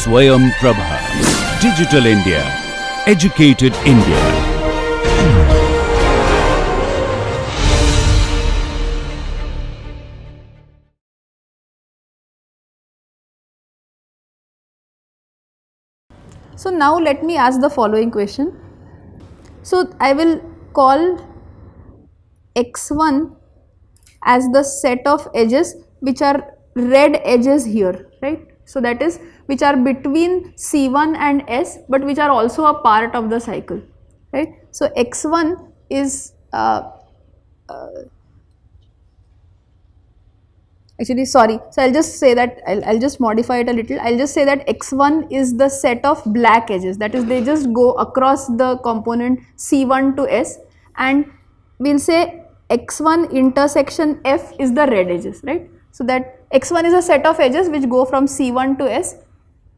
Swayam Prabha. Digital India. Educated India. So now let me ask the following question. So I will call x1 as the set of edges which are red edges here, right? So that is which are between C1 and S, but which are also a part of the cycle, right? So x1 is actually sorry, so I'll just say that I'll just modify it a little. I'll just say that x1 is the set of black edges, that is they just go across the component C1 to S, and we'll say x1 intersection F is the red edges, right? So that x1 is a set of edges which go from C1 to S,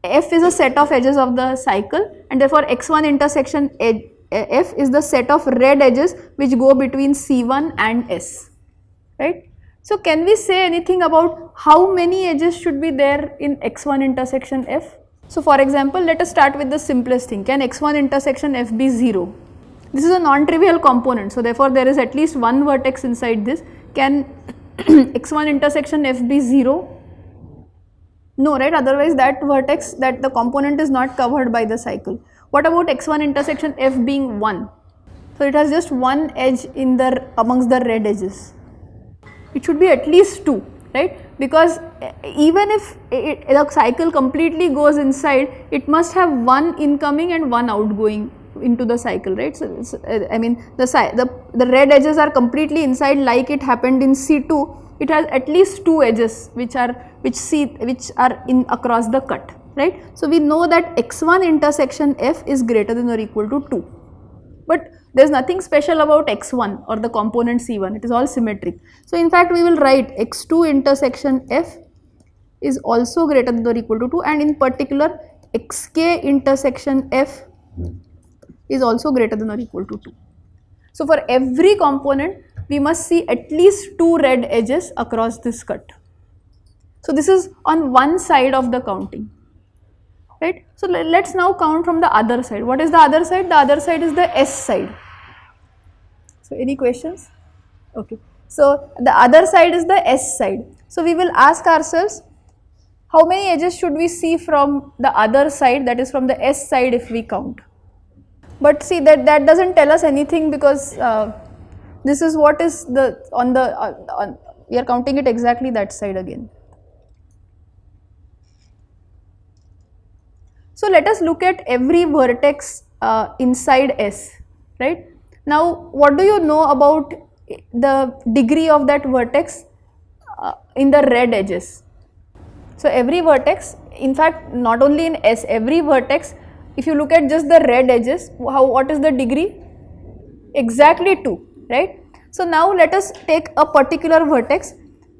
F is a set of edges of the cycle, and therefore x1 intersection F is the set of red edges which go between C1 and S, right? So can we say anything about how many edges should be there in x1 intersection F? So for example, let us start with the simplest thing. Can x1 intersection F be 0? This is a non-trivial component, so therefore there is at least one vertex inside this. Can x1 intersection F be 0? No, right? Otherwise that vertex, that the component is not covered by the cycle. What about x1 intersection F being 1? So it has just one edge in the amongst the red edges. It should be at least 2, right? Because even if the cycle completely goes inside, it must have one incoming and one outgoing into the cycle, right? So I mean the red edges are completely inside like it happened in C2. It has at least 2 edges which are in across the cut, right? So we know that x1 intersection F is greater than or equal to 2. But there is nothing special about x1 or the component C1, it is all symmetric. So in fact we will write x2 intersection F is also greater than or equal to 2, and in particular xk intersection F is also greater than or equal to 2. So for every component we must see at least 2 red edges across this cut. So this is on one side of the counting, right? So let's now count from the other side. What is the other side? The other side is the S side. So any questions? Okay. So the other side is the S side. So we will ask ourselves, how many edges should we see from the other side, that is from the S side, if we count? But see that doesn't tell us anything, because this is what is the we are counting it exactly that side again. So let us look at every vertex inside S, right? Now what do you know about the degree of that vertex in the red edges? So every vertex, in fact not only in S, every vertex, if you look at just the red edges, what is the degree? Exactly 2, right? So now let us take a particular vertex.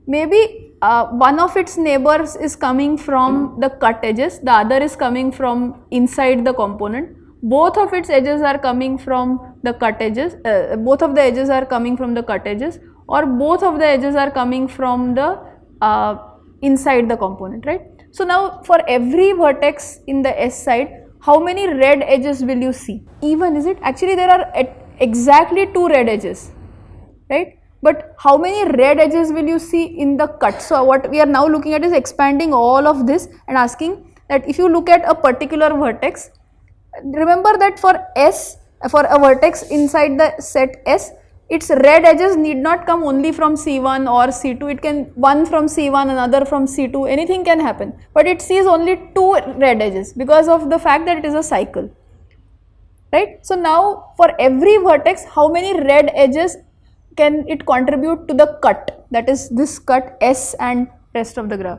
Maybe one of its neighbors is coming from the cut edges, the other is coming from inside the component. Both of its edges are coming from the cut edges, both of the edges are coming from the cut edges, or both of the edges are coming from the inside the component, right? So now for every vertex in the S side, how many red edges will you see? Even, is it? Actually there are exactly 2 red edges, right? But how many red edges will you see in the cut? So what we are now looking at is expanding all of this and asking that if you look at a particular vertex, remember that for S, for a vertex inside the set S, its red edges need not come only from C1 or C2, it can one from C1, another from C2, anything can happen, but it sees only 2 red edges because of the fact that it is a cycle, right? So now for every vertex, how many red edges can it contribute to the cut, that is this cut S and rest of the graph?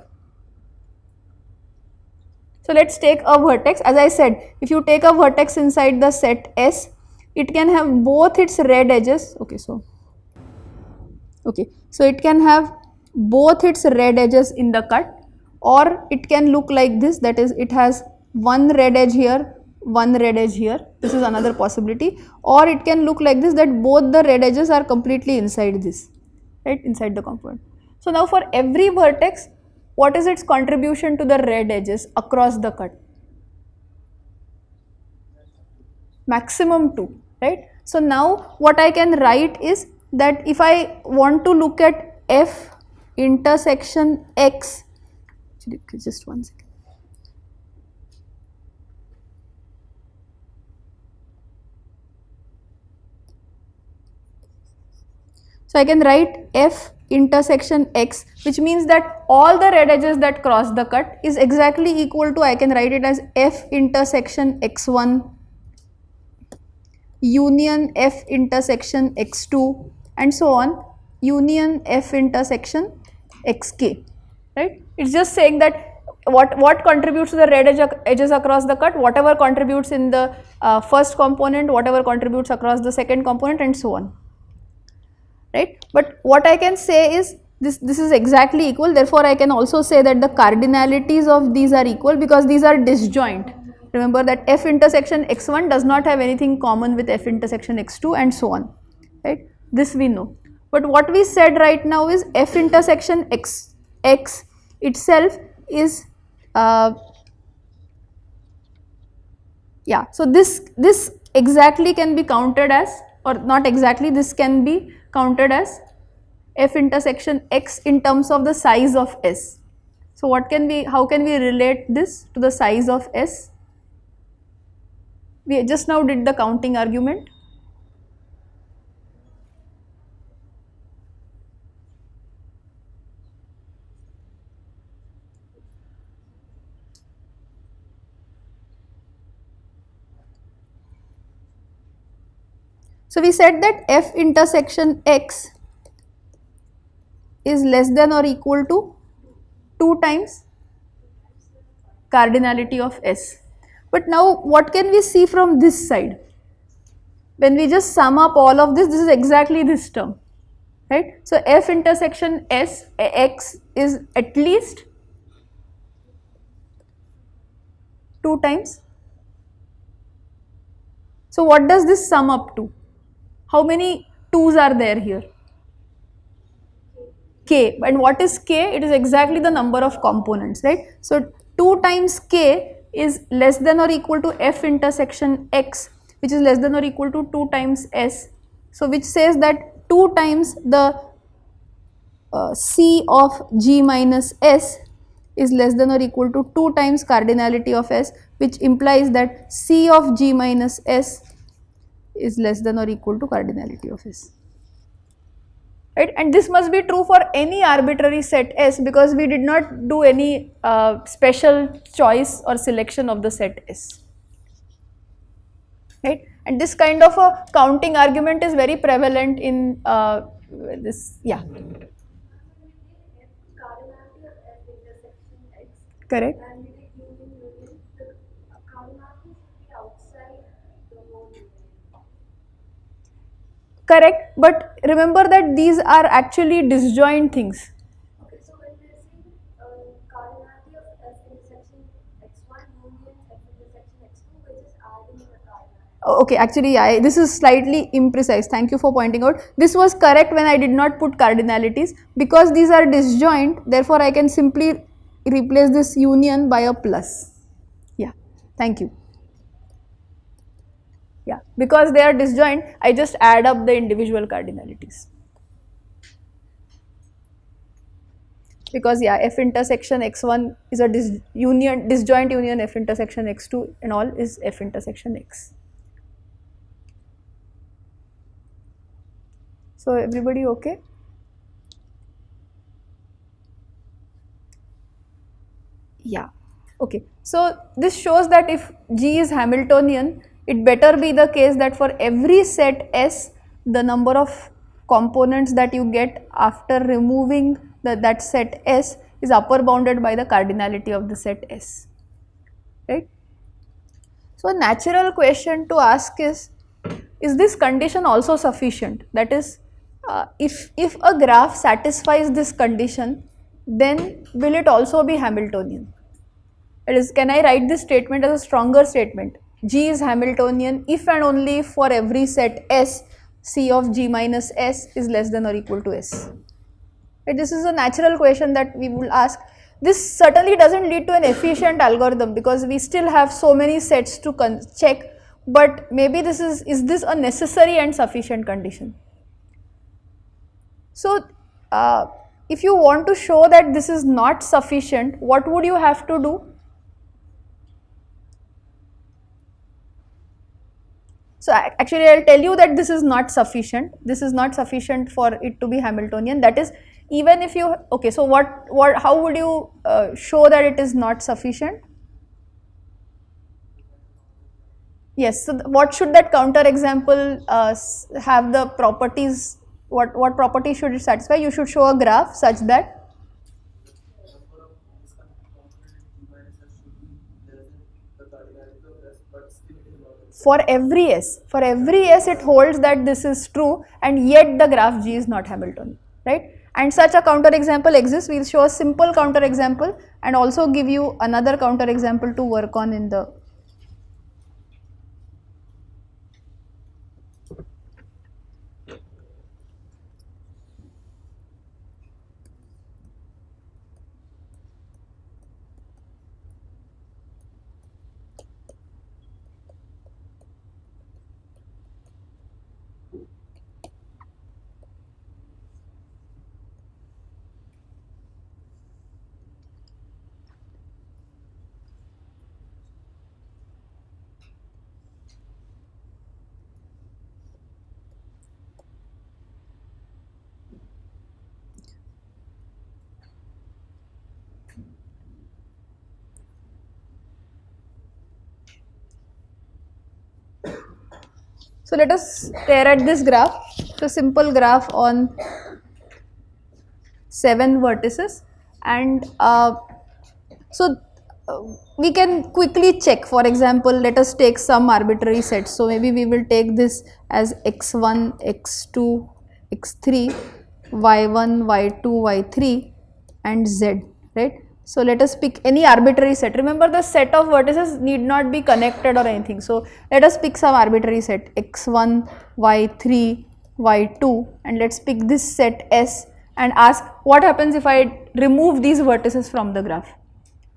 So let us take a vertex. As I said, if you take a vertex inside the set S, it can have both its red edges, so it can have both its red edges in the cut, or it can look like this, that is it has one red edge here, one red edge here, this is another possibility, or it can look like this, that both the red edges are completely inside this, right, inside the component. So now for every vertex, what is its contribution to the red edges across the cut? maximum 2, right? So now what I can write is that if I want to look at F intersection X, actually just one second. So I can write F intersection X, which means that all the red edges that cross the cut is exactly equal to, I can write it as F intersection X1 union F intersection X2 and so on, union F intersection Xk, right? It's just saying that what contributes to the red edges across the cut, whatever contributes in the first component, whatever contributes across the second component and so on, right? But what I can say is this is exactly equal, therefore I can also say that the cardinalities of these are equal because these are disjoint. Remember that F intersection X1 does not have anything common with F intersection X2 and so on, right? This we know. But what we said right now is F intersection X itself is so this exactly can be counted as, or not exactly, this can be counted as F intersection X in terms of the size of S. So what can we, how can we relate this to the size of S? We just now did the counting argument. So we said that F intersection X is less than or equal to 2 times cardinality of S. But now what can we see from this side? When we just sum up all of this, this is exactly this term, right? So F intersection X is at least 2 times. So what does this sum up to? How many 2's are there here? K. And what is K? It is exactly the number of components, right? So 2 times K is less than or equal to F intersection X, which is less than or equal to 2 times S. So which says that 2 times the C of G minus S is less than or equal to 2 times cardinality of S, which implies that C of G minus S is less than or equal to cardinality of S. Right? And this must be true for any arbitrary set S because we did not do any special choice or selection of the set S. Right? And this kind of a counting argument is very prevalent in this, yeah. Correct. Correct, but remember that these are actually disjoint things. Okay, so when we are saying cardinality of F intersection X1 union F intersection X2, which is adding the cardinality. Okay, actually, yeah, this is slightly imprecise. Thank you for pointing out. This was correct when I did not put cardinalities. Because these are disjoint, therefore I can simply replace this union by a plus. Yeah, thank you. Yeah, because they are disjoint, I just add up the individual cardinalities. Because yeah, F intersection X1 is a disjoint union F intersection X2 and all is F intersection X. So everybody okay? Yeah, okay. So this shows that if G is Hamiltonian, it better be the case that for every set S, the number of components that you get after removing that set S is upper bounded by the cardinality of the set S, right? So a natural question to ask is this condition also sufficient? That is, if a graph satisfies this condition, then will it also be Hamiltonian? That is, can I write this statement as a stronger statement? G is Hamiltonian if and only if for every set S, C of G minus S is less than or equal to S. Right? This is a natural question that we will ask. This certainly doesn't lead to an efficient algorithm because we still have so many sets to check but maybe this is this a necessary and sufficient condition? So if you want to show that this is not sufficient, what would you have to do? So actually I'll tell you that this is not sufficient. This is not sufficient for it to be Hamiltonian. That is, even if you, okay, so how would you show that it is not sufficient? Yes, so what should that counter example have the properties, what property should it satisfy? You should show a graph such that for every s it holds that this is true, and yet the graph G is not Hamiltonian, right? And such a counter example exists. We will show a simple counter example and also give you another counter example to work on in the So let us stare at this graph. So simple graph on 7 vertices, and we can quickly check. For example, let us take some arbitrary set. So maybe we will take this as x1, x2, x3, y1, y2, y3 and z, right? So let us pick any arbitrary set. Remember, the set of vertices need not be connected or anything. So let us pick some arbitrary set x1, y3, y2, and let's pick this set S and ask what happens if I remove these vertices from the graph,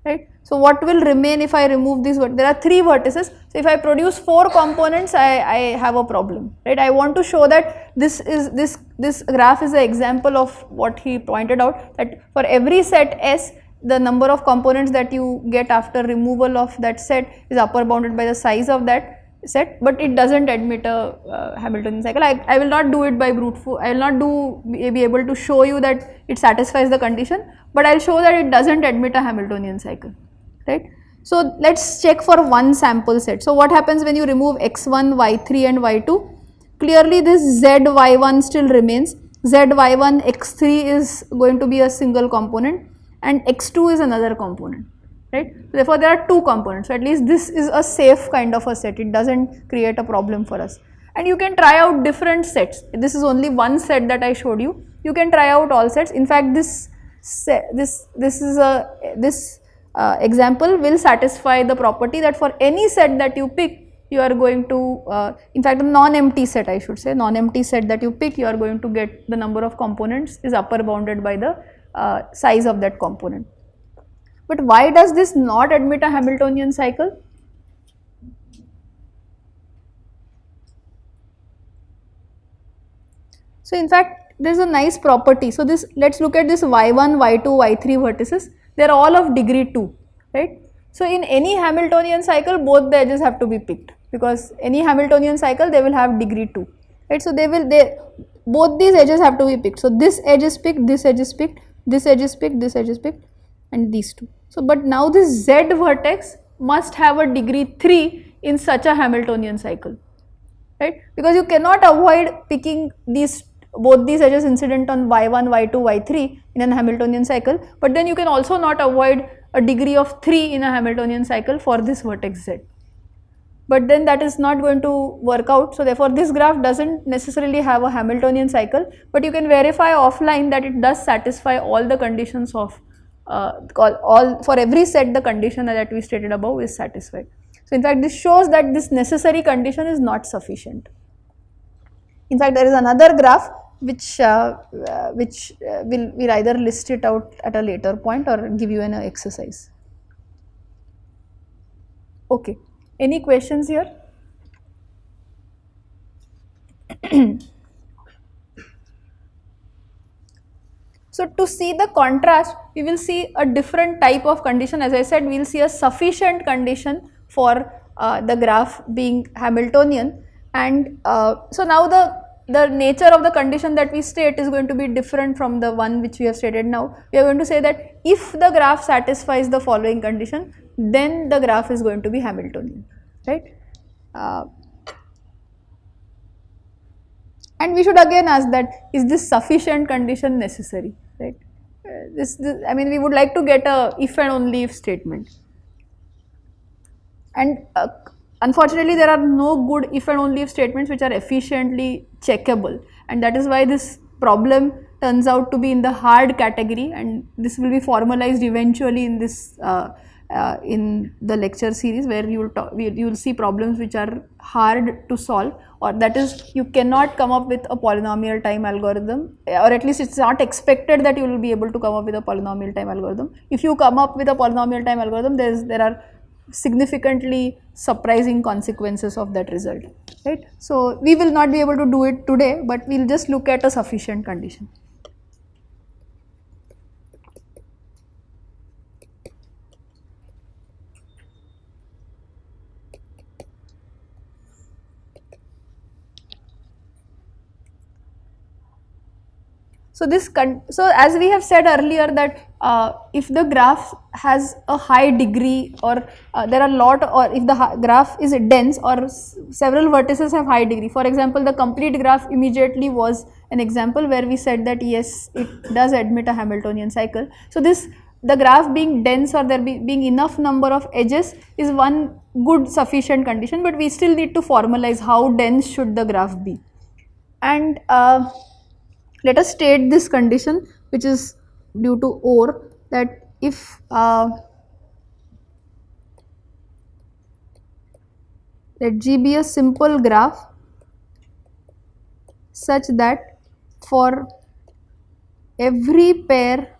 right? So what will remain if I remove these vertices? There are 3 vertices. So if I produce 4 components, I have a problem, right? I want to show that this graph is an example of what he pointed out, that for every set S, the number of components that you get after removal of that set is upper bounded by the size of that set, but it doesn't admit a Hamiltonian cycle. I will not do it by brute force. I will not be able to show you that it satisfies the condition, but I will show that it doesn't admit a Hamiltonian cycle, right? So let's check for one sample set. So what happens when you remove x1, y3 and y2? Clearly this zy1 still remains. zy1, x3 is going to be a single component and x2 is another component, right? Therefore there are 2 components. So at least this is a safe kind of a set. It doesn't create a problem for us. And you can try out different sets. This is only one set that I showed you. You can try out all sets. In fact, this example will satisfy the property that for any set that you pick, you are going to, in fact a non-empty set, I should say, non-empty set that you pick, you are going to get the number of components is upper bounded by the size of that component. But why does this not admit a Hamiltonian cycle? So in fact there is a nice property. So this, let's look at this y1, y2, y3 vertices. They are all of degree 2, right? So in any Hamiltonian cycle, both the edges have to be picked, because any Hamiltonian cycle they will have degree 2, right? So both these edges have to be picked. So this edge is picked, this edge is picked, this edge is picked, this edge is picked, and these 2. So but now this z vertex must have a degree 3 in such a Hamiltonian cycle, right? Because you cannot avoid picking both these edges incident on y1, y2, y3 in a Hamiltonian cycle, but then you can also not avoid a degree of 3 in a Hamiltonian cycle for this vertex z. But then that is not going to work out. So therefore this graph doesn't necessarily have a Hamiltonian cycle, but you can verify offline that it does satisfy all the conditions of for every set the condition that we stated above is satisfied. So in fact this shows that this necessary condition is not sufficient. In fact there is another graph which we'll either list it out at a later point or give you an exercise. Okay, any questions here? So to see the contrast, we will see a different type of condition. As I said, we will see a sufficient condition for the graph being Hamiltonian, and so now the nature of the condition that we state is going to be different from the one which we have stated now. We are going to say that if the graph satisfies the following condition, then the graph is going to be Hamiltonian, right? And we should again ask that, is this sufficient condition necessary, right? I mean, we would like to get a if and only if statement. And unfortunately, there are no good if and only if statements which are efficiently checkable, and that is why this problem turns out to be in the hard category, and this will be formalized eventually in this in the lecture series, where you will see problems which are hard to solve, or that is, you cannot come up with a polynomial time algorithm, or at least it's not expected that you will be able to come up with a polynomial time algorithm. If you come up with a polynomial time algorithm, there are significantly surprising consequences of that result, right? So we will not be able to do it today, but we will just look at a sufficient condition. So as we have said earlier that if the graph has a high degree, or there are or if the graph is dense, or several vertices have high degree. For example, the complete graph immediately was an example where we said that yes, it does admit a Hamiltonian cycle. So the graph being dense, or there being enough number of edges, is one good sufficient condition, but we still need to formalize how dense should the graph be. And let us state this condition, which is due to OR, that if let G be a simple graph such that for every pair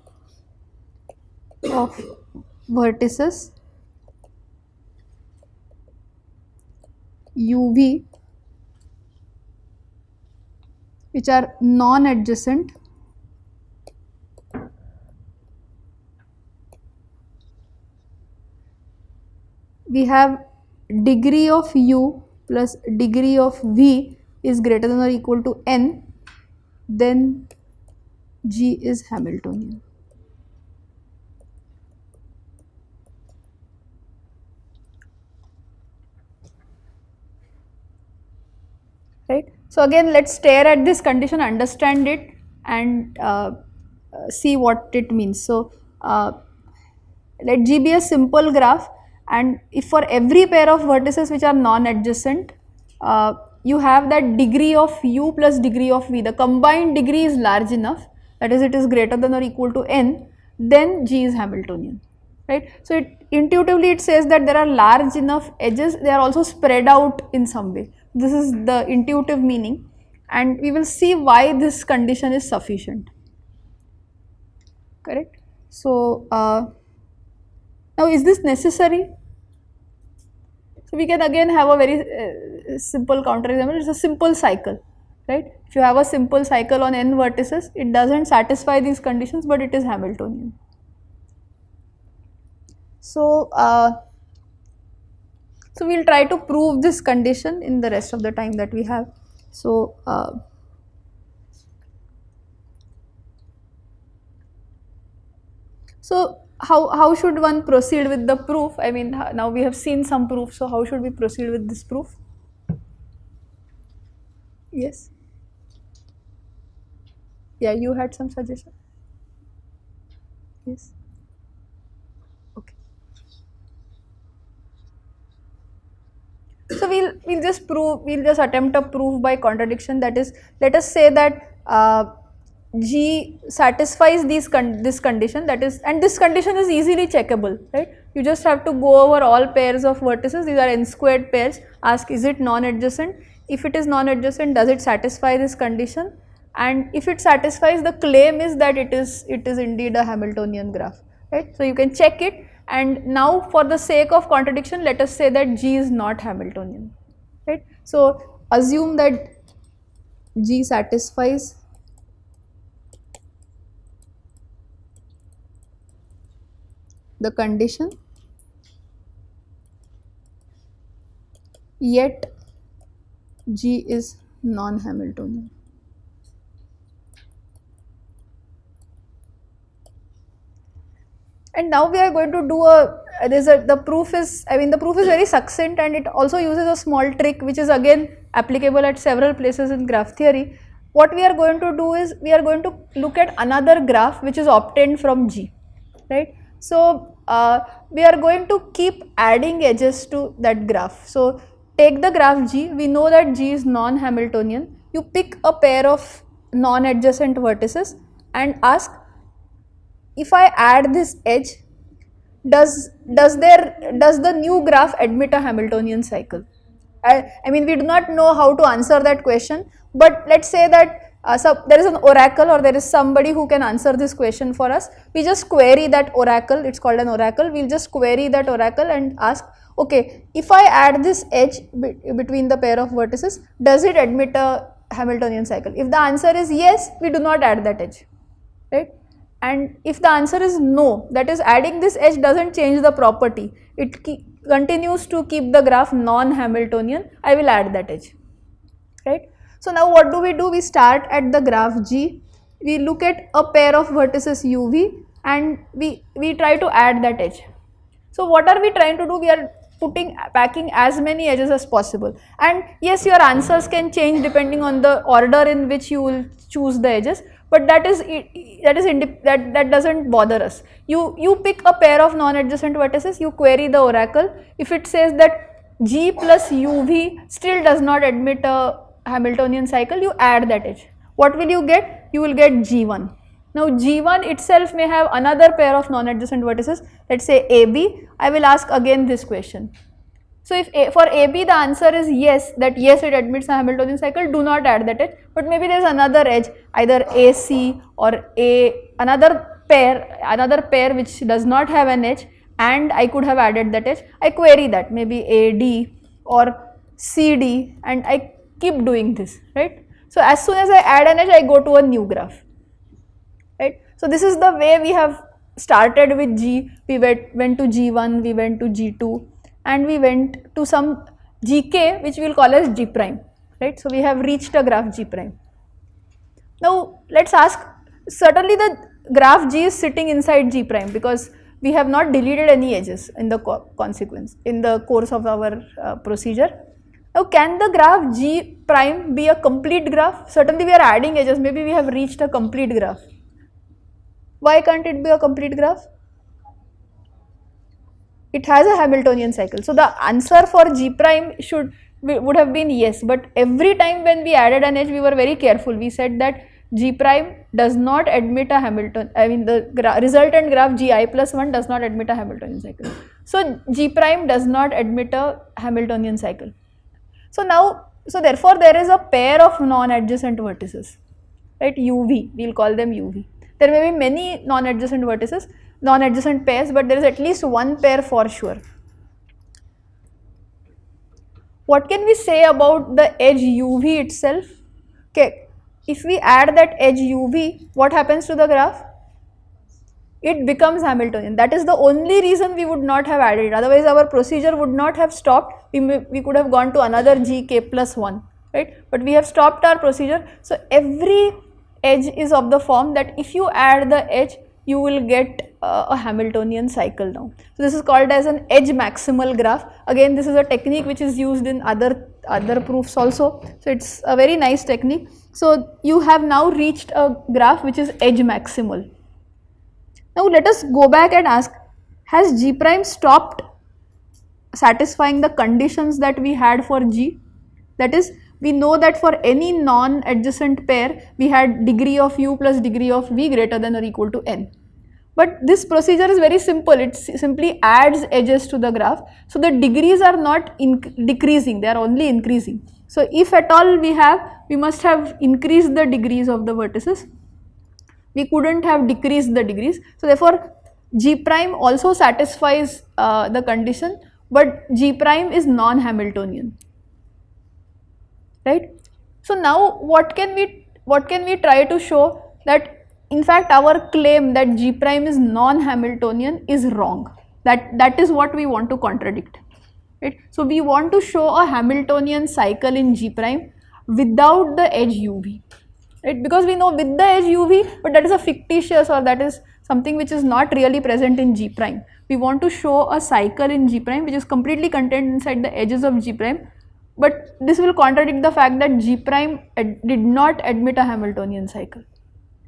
of vertices UV which are non-adjacent, we have degree of U plus degree of V is greater than or equal to N, then G is Hamiltonian. Right? So again, let's stare at this condition, understand it, and see what it means. So let G be a simple graph, and if for every pair of vertices which are non-adjacent, you have that degree of U plus degree of V, the combined degree is large enough, that is, it is greater than or equal to N, then G is Hamiltonian. Right? So intuitively it says that there are large enough edges, they are also spread out in some way. This is the intuitive meaning, and we will see why this condition is sufficient. Correct? So now, is this necessary? So we can again have a very simple counterexample. It's a simple cycle, right? If you have a simple cycle on n vertices, it doesn't satisfy these conditions, but it is Hamiltonian. So so we will try to prove this condition in the rest of the time that we have. So how should one proceed with the proof? I mean, now we have seen some proof, so how should we proceed with this proof? Yes? Yeah, you had some suggestion? Yes? Okay. So we'll just attempt a proof by contradiction. That is, let us say that G satisfies this condition, that is, and this condition is easily checkable, right? You just have to go over all pairs of vertices, these are n squared pairs, ask is it non-adjacent, if it is non-adjacent, does it satisfy this condition, and if it satisfies, the claim is that it is indeed a Hamiltonian graph, right? So you can check it, and now for the sake of contradiction, let us say that G is not Hamiltonian, right? So assume that G satisfies the condition, yet G is non-Hamiltonian. And now we are going to do the proof is, the proof is very succinct, and it also uses a small trick which is again applicable at several places in graph theory. What we are going to do is, we are going to look at another graph which is obtained from G, right? So we are going to keep adding edges to that graph. So take the graph G, we know that G is non-Hamiltonian. You pick a pair of non-adjacent vertices and ask, if I add this edge, does the new graph admit a Hamiltonian cycle? I mean, we do not know how to answer that question, but let's say that there is an oracle, or there is somebody who can answer this question for us. We just query that oracle, it's called an oracle. We'll just query that oracle and ask, okay, if I add this edge between the pair of vertices, does it admit a Hamiltonian cycle? If the answer is yes, we do not add that edge, right? And if the answer is no, that is, adding this edge doesn't change the property, it continues to keep the graph non-Hamiltonian, I will add that edge, right? So now what do? We start at the graph G, we look at a pair of vertices UV, and we try to add that edge. So what are we trying to do? We are packing as many edges as possible, and yes, your answers can change depending on the order in which you will choose the edges, but that doesn't bother us. You pick a pair of non-adjacent vertices, you query the oracle. If it says that G plus UV still does not admit a Hamiltonian cycle, you add that edge. What will you get? You will get G1. Now G1 itself may have another pair of non-adjacent vertices, let's say AB. I will ask again this question. So if for AB the answer is yes, that yes, it admits a Hamiltonian cycle, do not add that edge, but maybe there is another edge, either AC or another pair which does not have an edge, and I could have added that edge. I query that, maybe AD or CD, and I keep doing this, right? So as soon as I add an edge, I go to a new graph, right? So this is the way we have started with G. We went to G1, we went to G2, and we went to some Gk, which we will call as G prime, right? So we have reached a graph G prime. Now let's ask, certainly the graph G is sitting inside G prime because we have not deleted any edges in the course of our procedure. Now can the graph G prime be a complete graph? Certainly we are adding edges, maybe we have reached a complete graph. Why can't it be a complete graph? It has a Hamiltonian cycle. So the answer for G prime would have been yes, but every time when we added an edge, we were very careful. We said that G prime does not admit a the resultant graph Gi plus 1 does not admit a Hamiltonian cycle. So G prime does not admit a Hamiltonian cycle. So therefore there is a pair of non-adjacent vertices, right? UV, we will call them UV. There may be many non-adjacent vertices, non-adjacent pairs, but there is at least one pair for sure. What can we say about the edge UV itself? Okay, if we add that edge UV, what happens to the graph? It becomes Hamiltonian. That is the only reason we would not have added it. Otherwise our procedure would not have stopped. We could have gone to another Gk plus 1, right? But we have stopped our procedure. So every edge is of the form that if you add the edge, you will get a Hamiltonian cycle now. So this is called as an edge maximal graph. Again, this is a technique which is used in other proofs also. So it's a very nice technique. So you have now reached a graph which is edge maximal. Now let us go back and ask, has G prime stopped satisfying the conditions that we had for G? That is, we know that for any non-adjacent pair, we had degree of u plus degree of v greater than or equal to n. But this procedure is very simple, it simply adds edges to the graph. So the degrees are not decreasing, they are only increasing. So if at all we must have increased the degrees of the vertices. We couldn't have decreased the degrees. So therefore G prime also satisfies the condition, but G prime is non-Hamiltonian, right? So now what can we try to show? That in fact our claim that G prime is non-Hamiltonian is wrong. That is what we want to contradict. Right? So we want to show a Hamiltonian cycle in G prime without the edge UV. Right? Because we know with the edge UV, but that is a fictitious, or that is something which is not really present in G prime. We want to show a cycle in G prime which is completely contained inside the edges of G prime, but this will contradict the fact that G prime did not admit a Hamiltonian cycle.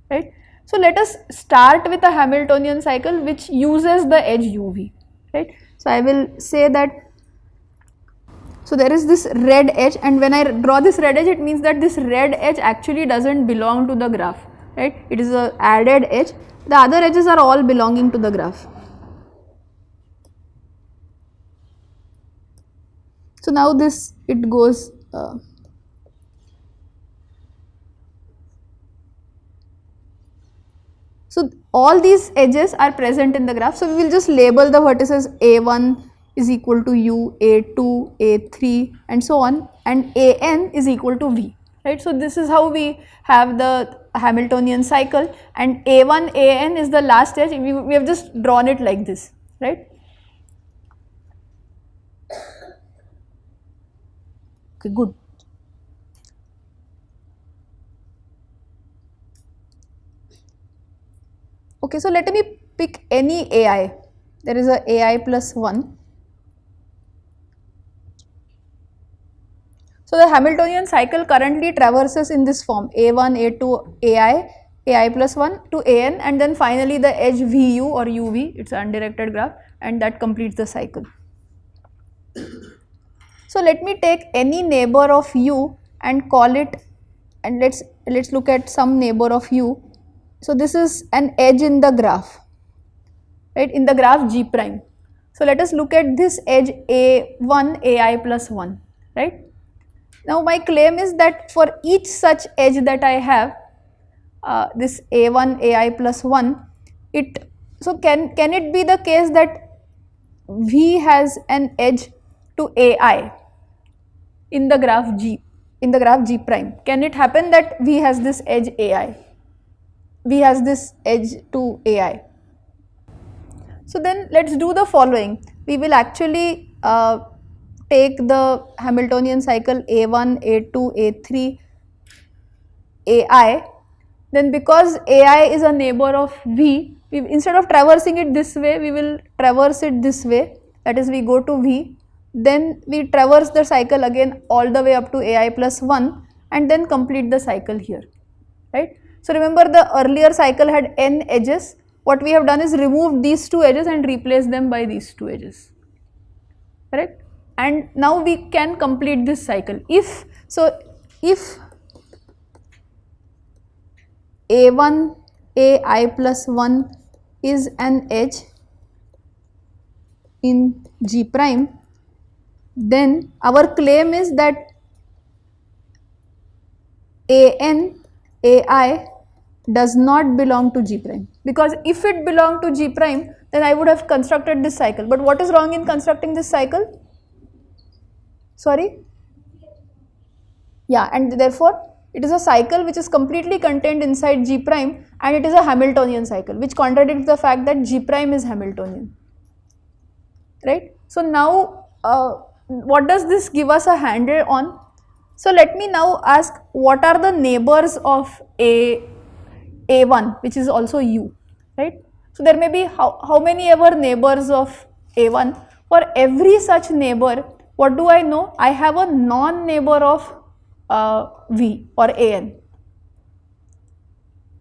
Right? So let us start with a Hamiltonian cycle which uses the edge UV. Right? So I will say that, so there is this red edge, and when I draw this red edge, it means that this red edge actually doesn't belong to the graph, right? It is a added edge. The other edges are all belonging to the graph. So now this, it goes, so all these edges are present in the graph. So we will just label the vertices A1 is equal to U, A2, A3 and so on, and AN is equal to V, right. So this is how we have the Hamiltonian cycle, and A1, AN is the last edge. We have just drawn it like this, right. Okay, good. Okay, so let me pick any AI. There is a AI plus 1. So the Hamiltonian cycle currently traverses in this form: A1, A2, AI plus 1 to AN, and then finally the edge VU or UV, it's an undirected graph, and that completes the cycle. So let me take any neighbor of U and call it, and let's look at some neighbor of U. So this is an edge in the graph, right, in the graph G prime. So let us look at this edge A1, AI plus 1, right. Now my claim is that for each such edge that I have, this A1, AI plus 1, so can it be the case that V has an edge to AI in the graph G, in the graph G prime? Can it happen that V has this edge AI? V has this edge to AI. So then let's do the following. We will actually take the Hamiltonian cycle A1, A2, A3, AI. Then because AI is a neighbor of V, instead of traversing it this way, we will traverse it this way. That is, we go to V, then we traverse the cycle again all the way up to AI plus 1, and then complete the cycle here, right. So remember, the earlier cycle had n edges. What we have done is removed these two edges and replaced them by these two edges, correct. And now we can complete this cycle. If A1, AI plus 1 is an edge in G prime, then our claim is that AN, AI does not belong to G prime, because if it belonged to G prime, then I would have constructed this cycle. But what is wrong in constructing this cycle? Sorry? Yeah, and therefore it is a cycle which is completely contained inside G prime, and it is a Hamiltonian cycle, which contradicts the fact that G prime is Hamiltonian, right. So now what does this give us a handle on? So let me now ask, what are the neighbors of A1, which is also U, right. So there may be how many ever neighbors of A1. For every such neighbor, what do I know? I have a non-neighbor of V or AN,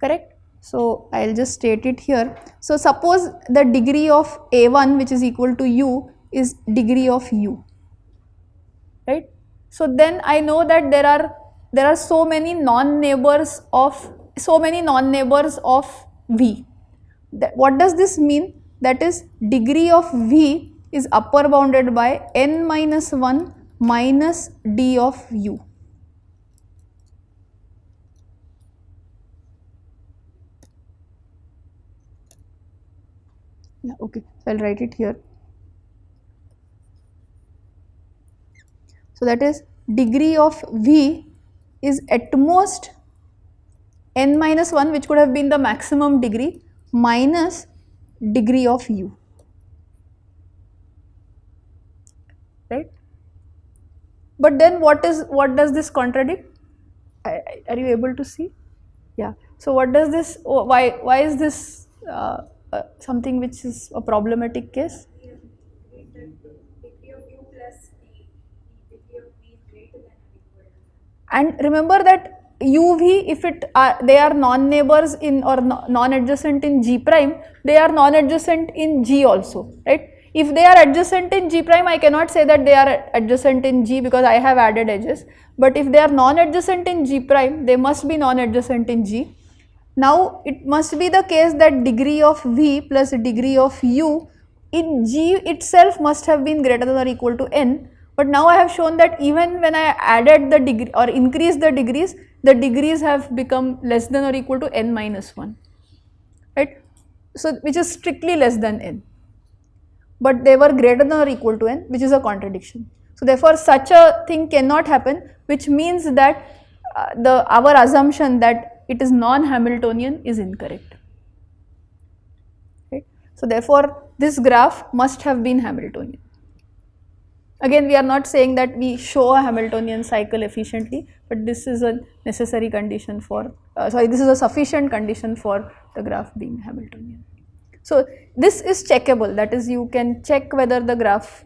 correct. So I will just state it here. So suppose the degree of A1, which is equal to U, is degree of U, right. So then I know that there are so many non-neighbors of V. What does this mean? That is, degree of V is upper bounded by n minus 1 minus d of U. Yeah, okay, so I will write it here. So that is, degree of V is at most n minus 1, which could have been the maximum degree, minus degree of u, right? But then what does this contradict? Are you able to see? Yeah. So what does this, why is this something which is a problematic case? And remember that uv, if they are non-neighbors in or non-adjacent in G prime, they are non-adjacent in G also, right? If they are adjacent in G prime, I cannot say that they are adjacent in G because I have added edges. But if they are non-adjacent in G prime, they must be non-adjacent in G. Now it must be the case that degree of V plus degree of U in G itself must have been greater than or equal to n. But now I have shown that even when I added the degree or increased the degrees have become less than or equal to n minus 1, right? So which is strictly less than n, but they were greater than or equal to n, which is a contradiction. So therefore such a thing cannot happen, which means that our assumption that it is non-Hamiltonian is incorrect, right? So therefore this graph must have been Hamiltonian. Again, we are not saying that we show a Hamiltonian cycle efficiently, but this is a necessary condition for, this is a sufficient condition for the graph being Hamiltonian. So this is checkable, that is, you can check whether the graph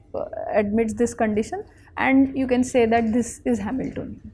admits this condition and you can say that this is Hamiltonian.